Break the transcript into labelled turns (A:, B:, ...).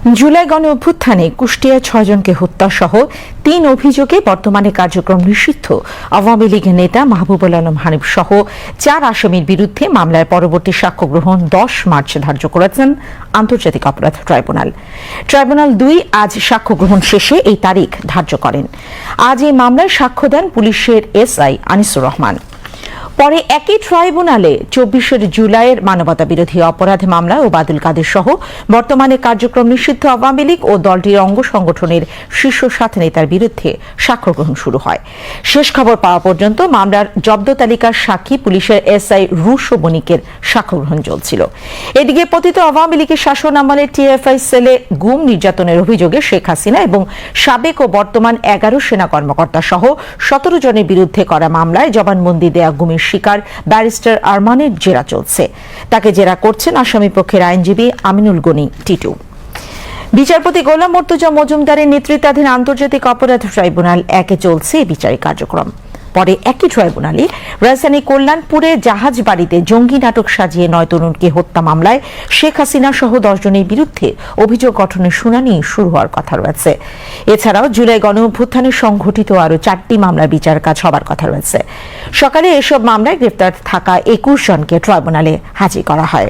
A: জুলাই গণ অভ্যুত্থানে কুষ্টিয়ায় ৬ জনকে হত্যা সহ ৩ অভিযোগে বর্তমানে কার্যক্রম নিষিদ্ধ আওয়ামী লীগের নেতা মাহবুবুল আলম হানিফ সহ ৪ আসামির বিরুদ্ধে মামলার পরবর্তী সাক্ষ্য গ্রহণ ১০ মার্চ ধার্য করেছেন আন্তর্জাতিক অপরাধ ট্রাইব্যুনাল। ট্রাইব্যুনাল ২ আজ সাক্ষ্য গ্রহণ শেষে এই তারিখ ধার্য করেন। আজ এই মামলায় সাক্ষ্য দেন পুলিশের এসআই আনিসুর রহমান। পরে একই ট্রাইব্যুনালে ২৪ জুলাইয়ের মানবতাবিরোধী অপরাধ মামলা ওবায়দুল কাদের সহ বর্তমানে কার্যক্রম নিষিদ্ধ আওয়ামী লীগ ও দলটির অঙ্গ সংগঠনের শীর্ষ ৭ নেতার বিরুদ্ধে সাক্ষ্য গ্রহণ শুরু হয়। শেষ খবর পাওয়া পর্যন্ত মামলার জব্দ তালিকার সাক্ষী পুলিশের এসআই রুশো বণিকের সাক্ষ্য গ্রহণ চলছিল। এদিকে পতিত আওয়ামী লীগের শাসন আমলে টিএফআই সেলে গুম নির্যাতনের অভিযোগে শেখ হাসিনা এবং সাবেক ও বর্তমান ১১ সেনা কর্মকর্তা সহ ১৭ জনের বিরুদ্ধে করা মামলায় জবানবন্দি দেয়া গুমের শিকার ব্যারিস্টার আরমানের জেরা চলছে। তাকে জেরা করছেন আসামি পক্ষের আইনজীবী আমিনুল গনি টিটু। বিচারপতি গোলাম মর্তুজা মজুমদারের নেতৃত্বাধীন আন্তর্জাতিক অপরাধ ট্রাইব্যুনাল ১-এ চলছে বিচারিক কার্যক্রম। পরে একই ট্রাইব্যুনালে রাজধানী কল্যাণপুরে জাহাজ বাড়িতে জঙ্গি নাটক সাজিয়ে ৯ তরুণকে হত্যা মামলায় শেখ হাসিনা সহ ১০ জনের বিরুদ্ধে অভিযোগ গঠনের শুনানি শুরু হওয়ার কথা রয়েছে। এছাড়াও জুলাই গণ অভ্যুত্থানে সংঘটিত আরও ৪টি মামলার বিচার কাজ হবার কথা রয়েছে। সকালে এসব মামলায় গ্রেফতার থাকা ২১ জনকে ট্রাইব্যুনালে হাজির করা হয়।